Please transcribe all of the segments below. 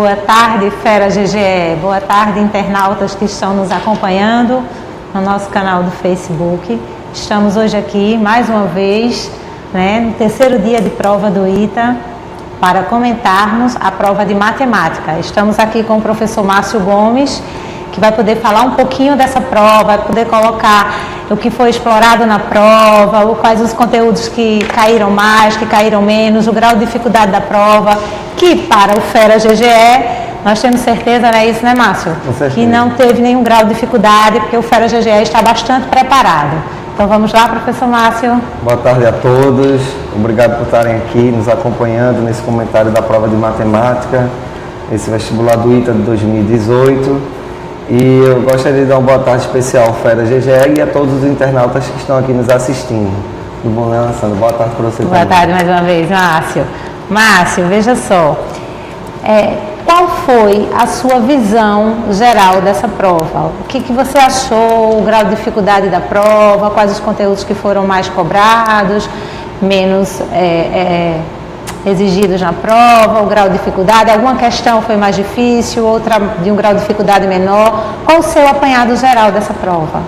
boa tarde, Fera GGE, boa tarde, internautas que estão nos acompanhando no nosso canal do Facebook. Estamos hoje aqui, mais uma vez, no terceiro dia de prova do ITA, para comentarmos a prova de matemática. Estamos aqui com o professor Márcio Gomes, que vai poder falar um pouquinho dessa prova, vai poder colocar o que foi explorado na prova, quais os conteúdos que caíram mais, que caíram menos, o grau de dificuldade da prova, que para o Fera GGE, nós temos certeza, não é isso, né, Márcio? Com certeza. Que não teve nenhum grau de dificuldade, porque o Fera GGE está bastante preparado. Então vamos lá, professor Márcio. Boa tarde a todos, obrigado por estarem aqui nos acompanhando nesse comentário da prova de matemática, esse vestibular do ITA de 2018. E eu gostaria de dar uma boa tarde especial ao Fera GGE e a todos os internautas que estão aqui nos assistindo. Tudo bom, né, Sandra? Boa tarde para você também. Boa tarde mais uma vez, Márcio. Márcio, veja só, qual foi a sua visão geral dessa prova? O que você achou, o grau de dificuldade da prova, quais os conteúdos que foram mais cobrados, menos exigidos na prova, o grau de dificuldade, alguma questão foi mais difícil, outra de um grau de dificuldade menor? Qual o seu apanhado geral dessa prova?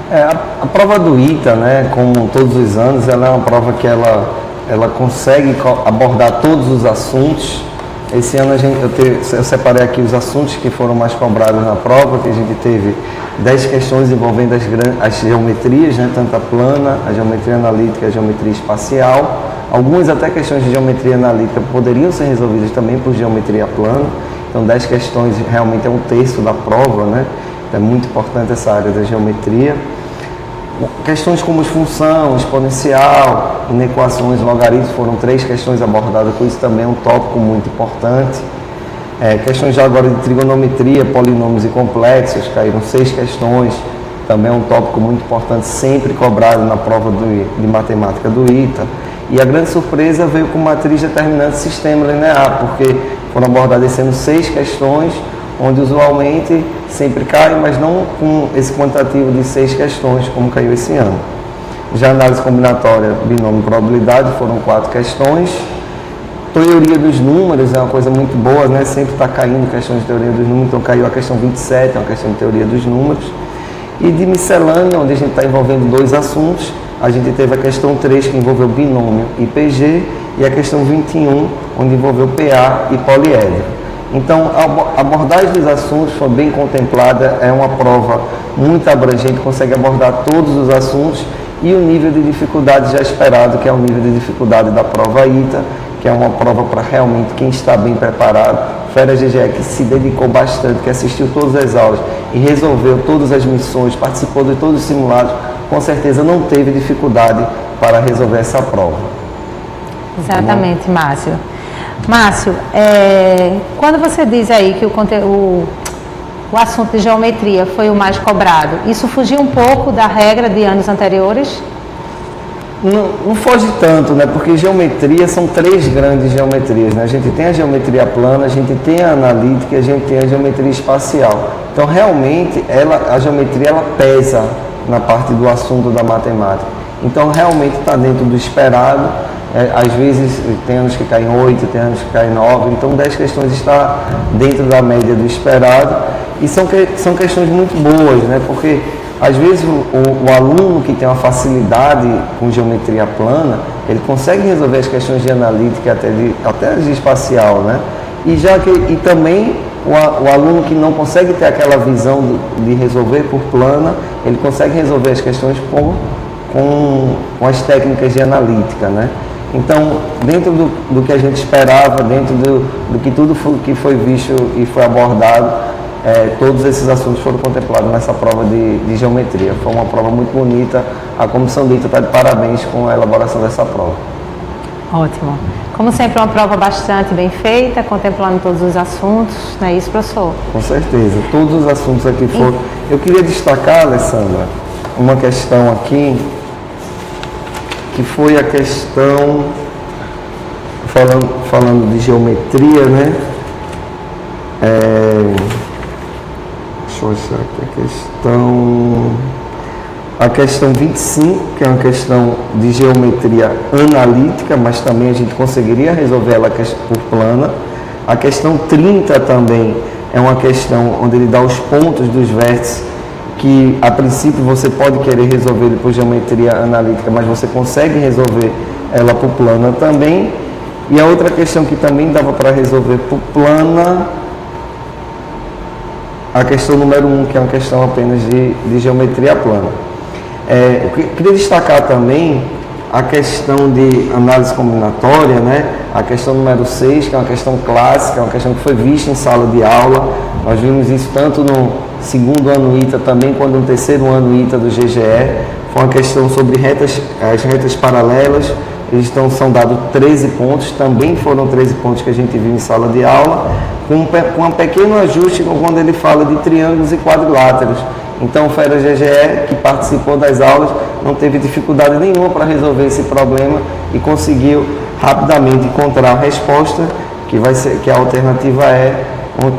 A prova do ITA, né, como todos os anos, ela é uma prova que ela consegue abordar todos os assuntos. Esse ano eu separei aqui os assuntos que foram mais cobrados na prova, que a gente teve 10 questões envolvendo as geometrias, né, tanto a plana, a geometria analítica e a geometria espacial. Algumas até questões de geometria analítica poderiam ser resolvidas também por geometria plana. Então 10 questões realmente é um terço da prova, né? É muito importante essa área da geometria. Questões como função, exponencial, inequações, logaritmos, foram 3 questões abordadas, com isso também é um tópico muito importante. Questões já agora de trigonometria, polinômios e complexos, caíram 6 questões, também é um tópico muito importante, sempre cobrado na prova de matemática do ITA. E a grande surpresa veio com matriz determinante sistema linear, porque foram abordadas sendo 6 questões, onde usualmente sempre cai, mas não com esse quantitativo de 6 questões, como caiu esse ano. Já análise combinatória, binômio e probabilidade, foram 4 questões. Teoria dos números é uma coisa muito boa, né? Sempre está caindo questões de teoria dos números, então caiu a questão 27, é uma questão de teoria dos números. E de miscelânea, onde a gente está envolvendo 2 assuntos, a gente teve a questão 3, que envolveu binômio e PG, e a questão 21, onde envolveu PA e poliedro. Então, a abordagem dos assuntos foi bem contemplada, é uma prova muito abrangente, consegue abordar todos os assuntos, e o nível de dificuldade já esperado, que é o nível de dificuldade da prova ITA, que é uma prova para realmente quem está bem preparado. Fera GGE, que se dedicou bastante, que assistiu todas as aulas e resolveu todas as missões, participou de todos os simulados, com certeza não teve dificuldade para resolver essa prova. Exatamente, Márcio. Márcio, quando você diz aí que o assunto de geometria foi o mais cobrado, isso fugiu um pouco da regra de anos anteriores? Não foge tanto, né? Porque geometria são 3 grandes geometrias, né? A gente tem a geometria plana, a gente tem a analítica e a gente tem a geometria espacial. Então, realmente, a geometria ela pesa na parte do assunto da matemática. Então, realmente está dentro do esperado. Às vezes, tem anos que caem 8, tem anos que caem 9. Então, 10 questões está dentro da média do esperado. E são questões muito boas, né? Porque às vezes o aluno que tem uma facilidade com geometria plana, ele consegue resolver as questões de analítica até de espacial, né? E também o aluno que não consegue ter aquela visão de resolver por plana, ele consegue resolver as questões com as técnicas de analítica, né? Então, dentro do que a gente esperava, dentro do que tudo que foi visto e foi abordado, todos esses assuntos foram contemplados nessa prova de geometria. Foi uma prova muito bonita. A comissão do ITA está de parabéns com a elaboração dessa prova. Ótimo. Como sempre, uma prova bastante bem feita, contemplando todos os assuntos, não é isso, professor? Com certeza. Todos os assuntos aqui foram... Eu queria destacar, Alessandra, uma questão aqui, que foi a questão, falando de geometria, né? Deixa eu achar aqui a questão 25, que é uma questão de geometria analítica, mas também a gente conseguiria resolver ela por plana. A questão 30 também é uma questão onde ele dá os pontos dos vértices, que a princípio você pode querer resolver depois de geometria analítica, mas você consegue resolver ela por plana também. E a outra questão que também dava para resolver por plana, a questão número 1, que é uma questão apenas de geometria plana. Eu queria destacar também a questão de análise combinatória, né? A questão número 6, que é uma questão clássica, uma questão que foi vista em sala de aula. Nós vimos isso tanto no segundo ano ITA também, quanto no terceiro ano ITA do GGE. Foi uma questão sobre as retas paralelas. São dados 13 pontos, também foram 13 pontos que a gente viu em sala de aula, com um pequeno ajuste quando ele fala de triângulos e quadriláteros. Então o Fera GGE, que participou das aulas, não teve dificuldade nenhuma para resolver esse problema e conseguiu rapidamente encontrar a resposta, que a alternativa é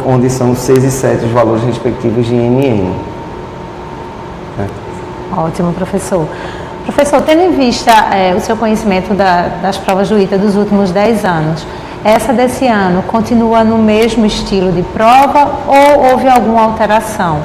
onde são 6 e 7 os valores respectivos de N e N. Ótimo, professor. Professor, tendo em vista o seu conhecimento das provas do ITA dos últimos 10 anos, essa desse ano continua no mesmo estilo de prova ou houve alguma alteração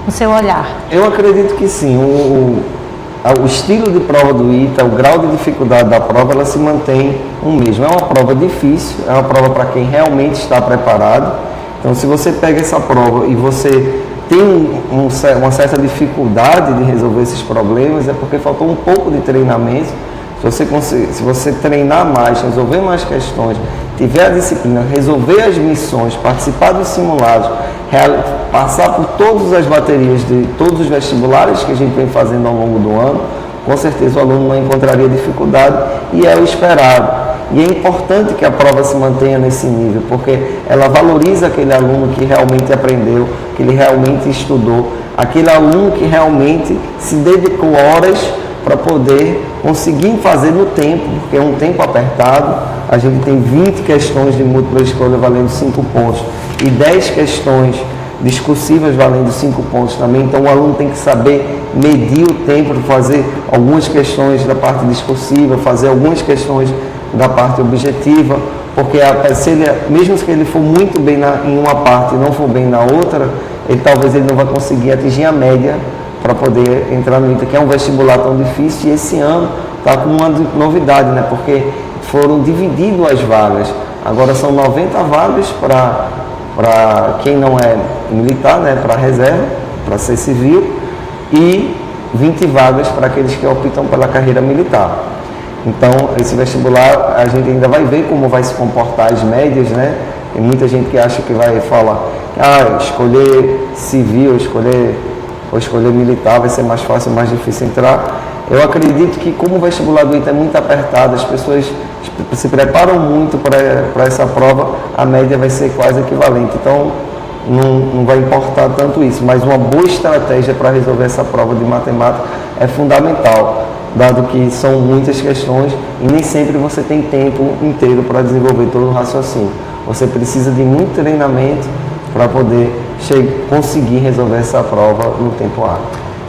no seu olhar? Eu acredito que sim. O estilo de prova do ITA, o grau de dificuldade da prova, ela se mantém o mesmo. É uma prova difícil, é uma prova para quem realmente está preparado. Então, se você pega essa prova e você tem uma certa dificuldade de resolver esses problemas, é porque faltou um pouco de treinamento. Se você treinar mais, resolver mais questões, tiver a disciplina, resolver as missões, participar dos simulados, passar por todas as baterias de todos os vestibulares que a gente vem fazendo ao longo do ano, com certeza o aluno não encontraria dificuldade, e é o esperado. E é importante que a prova se mantenha nesse nível, porque ela valoriza aquele aluno que realmente aprendeu, que ele realmente estudou, aquele aluno que realmente se dedicou horas para poder conseguir fazer no tempo, porque é um tempo apertado. A gente tem 20 questões de múltipla escolha valendo 5 pontos e 10 questões discursivas valendo 5 pontos também. Então o aluno tem que saber medir o tempo de fazer algumas questões da parte discursiva, fazer algumas questões da parte objetiva, porque mesmo que ele for muito bem em uma parte e não for bem na outra, talvez ele não vai conseguir atingir a média para poder entrar no ITA, que é um vestibular tão difícil. E esse ano está com uma novidade, né? Porque foram divididas as vagas. Agora são 90 vagas para quem não é militar, né? Para reserva, para ser civil, e 20 vagas para aqueles que optam pela carreira militar. Então, esse vestibular, a gente ainda vai ver como vai se comportar as médias, né? Tem muita gente que acha que vai falar, escolher civil, ou escolher militar vai ser mais fácil, mais difícil entrar. Eu acredito que, como o vestibular do ITA é muito apertado, as pessoas se preparam muito para essa prova, a média vai ser quase equivalente. Então, não vai importar tanto isso, mas uma boa estratégia para resolver essa prova de matemática é fundamental, dado que são muitas questões e nem sempre você tem tempo inteiro para desenvolver todo o raciocínio. Você precisa de muito treinamento para poder conseguir resolver essa prova no tempo hábil.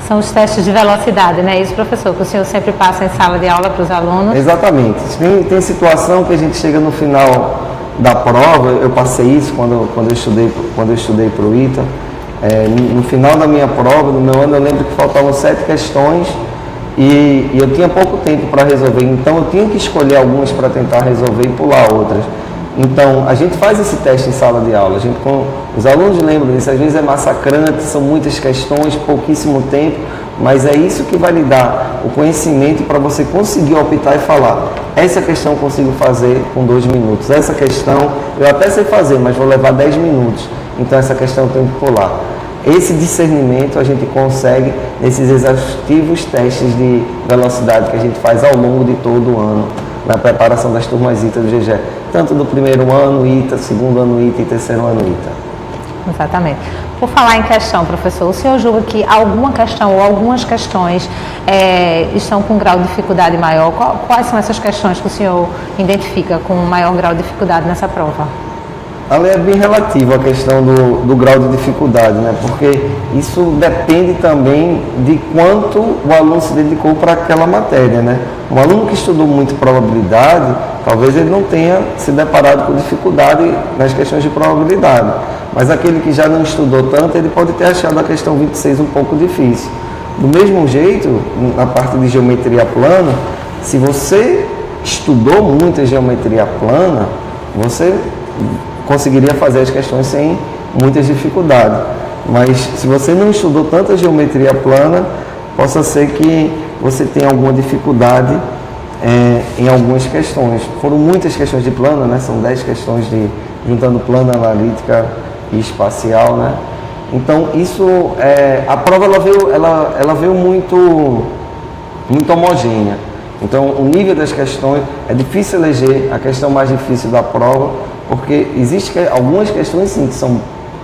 São os testes de velocidade, né? Isso, professor, que o senhor sempre passa em sala de aula para os alunos? Exatamente. Tem situação que a gente chega no final da prova, eu passei isso quando eu estudei para o ITA. No final da minha prova, no meu ano, eu lembro que faltavam 7 questões e eu tinha pouco tempo para resolver, então eu tinha que escolher algumas para tentar resolver e pular outras. Então, a gente faz esse teste em sala de aula, os alunos lembram disso, às vezes é massacrante, são muitas questões, pouquíssimo tempo, mas é isso que vai lhe dar o conhecimento para você conseguir optar e falar, essa questão eu consigo fazer com 2 minutos, essa questão eu até sei fazer, mas vou levar 10 minutos, então essa questão eu tenho que pular. Esse discernimento a gente consegue nesses exaustivos testes de velocidade que a gente faz ao longo de todo o ano, na preparação das turmas ITA do GGE, tanto do primeiro ano ITA, segundo ano ITA e terceiro ano ITA. Exatamente. Por falar em questão, professor, o senhor julga que alguma questão ou algumas questões estão com um grau de dificuldade maior? Quais são essas questões que o senhor identifica com maior grau de dificuldade nessa prova? Ali é bem relativo a questão do grau de dificuldade, né? Porque isso depende também de quanto o aluno se dedicou para aquela matéria, né? Um aluno que estudou muito probabilidade, talvez ele não tenha se deparado com dificuldade nas questões de probabilidade, mas aquele que já não estudou tanto, ele pode ter achado a questão 26 um pouco difícil. Do mesmo jeito, na parte de geometria plana, se você estudou muito a geometria plana, você conseguiria fazer as questões sem muitas dificuldades. Mas se você não estudou tanta geometria plana, possa ser que você tenha alguma dificuldade em algumas questões. Foram muitas questões de plana, né? São 10 questões juntando plana, analítica e espacial, né? Então isso, a prova ela veio muito homogênea. Então o nível das questões, é difícil eleger a questão mais difícil da prova, porque existem algumas questões sim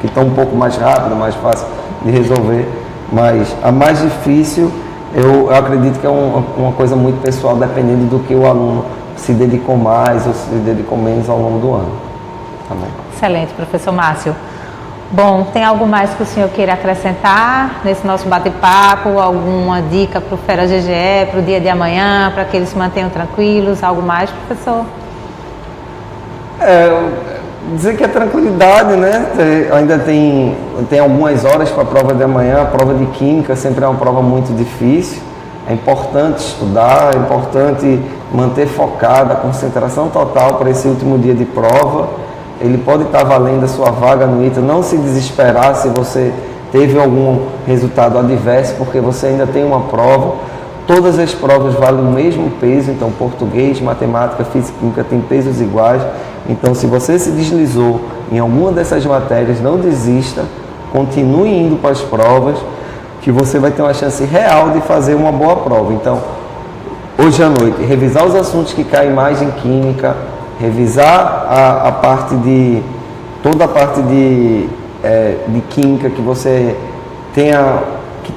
que estão um pouco mais rápidas, mais fácil de resolver, mas a mais difícil eu acredito que é uma coisa muito pessoal, dependendo do que o aluno se dedicou mais ou se dedicou menos ao longo do ano. Tá bom? Excelente, professor Márcio. Bom, tem algo mais que o senhor queira acrescentar nesse nosso bate-papo? Alguma dica para o Fera GGE, para o dia de amanhã, para que eles se mantenham tranquilos? Algo mais, professor? Dizer que a tranquilidade, né? Ainda tem algumas horas para a prova de amanhã. A prova de Química sempre é uma prova muito difícil. É importante estudar, é importante manter focada, a concentração total para esse último dia de prova. Ele pode estar valendo a sua vaga no ITA. Não se desesperar se você teve algum resultado adverso, porque você ainda tem uma prova. Todas as provas valem o mesmo peso, então português, matemática, física e química têm pesos iguais. Então, se você se deslizou em alguma dessas matérias, não desista, continue indo para as provas, que você vai ter uma chance real de fazer uma boa prova. Então, hoje à noite, revisar os assuntos que caem mais em química, revisar toda a parte de química que você tenha, que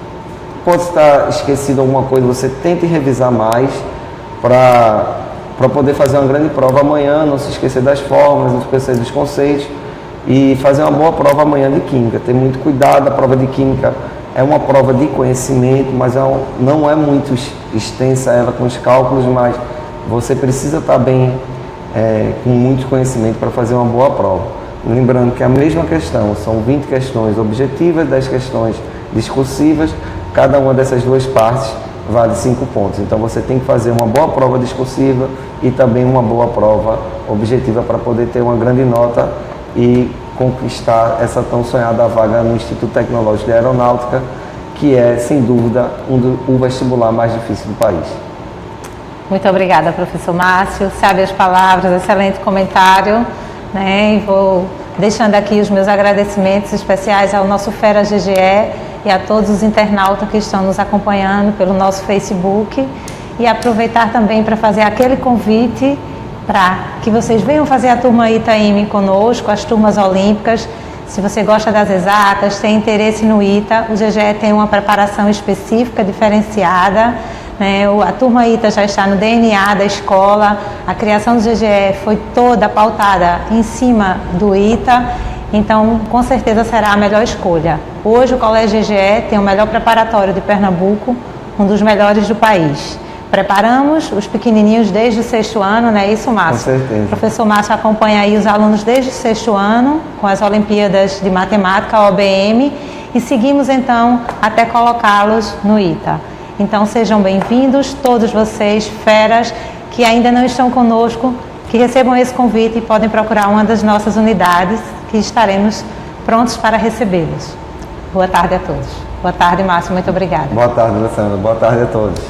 pode estar esquecido alguma coisa, você tente revisar mais para poder fazer uma grande prova amanhã, não se esquecer das fórmulas, não se esquecer dos conceitos e fazer uma boa prova amanhã de química. Ter muito cuidado, a prova de química é uma prova de conhecimento, mas não é muito extensa ela com os cálculos, mas você precisa estar bem, com muito conhecimento para fazer uma boa prova. Lembrando que a mesma questão, são 20 questões objetivas, 10 questões discursivas, cada uma dessas duas partes vale 5 pontos. Então você tem que fazer uma boa prova discursiva e também uma boa prova objetiva para poder ter uma grande nota e conquistar essa tão sonhada vaga no Instituto Tecnológico de Aeronáutica, que é, sem dúvida, o vestibular mais difícil do país. Muito obrigada, professor Márcio. Sabe as palavras, excelente comentário, né? E vou deixando aqui os meus agradecimentos especiais ao nosso Fera GGE e a todos os internautas que estão nos acompanhando pelo nosso Facebook, e aproveitar também para fazer aquele convite para que vocês venham fazer a turma ITA-IME conosco, as turmas olímpicas. Se você gosta das exatas, tem interesse no ITA, o GGE tem uma preparação específica, diferenciada, né? A turma ITA já está no DNA da escola, a criação do GGE foi toda pautada em cima do ITA, então com certeza será a melhor escolha. Hoje o Colégio GGE tem o melhor preparatório de Pernambuco, um dos melhores do país. Preparamos os pequenininhos desde o 6º ano, não é isso, Márcio? Com certeza. O professor Márcio acompanha aí os alunos desde o 6º ano, com as Olimpíadas de Matemática, OBM, e seguimos então até colocá-los no ITA. Então sejam bem-vindos, todos vocês, feras, que ainda não estão conosco, que recebam esse convite e podem procurar uma das nossas unidades, que estaremos prontos para recebê-los. Boa tarde a todos. Boa tarde, Márcio, muito obrigada. Boa tarde, Alessandra. Boa tarde a todos.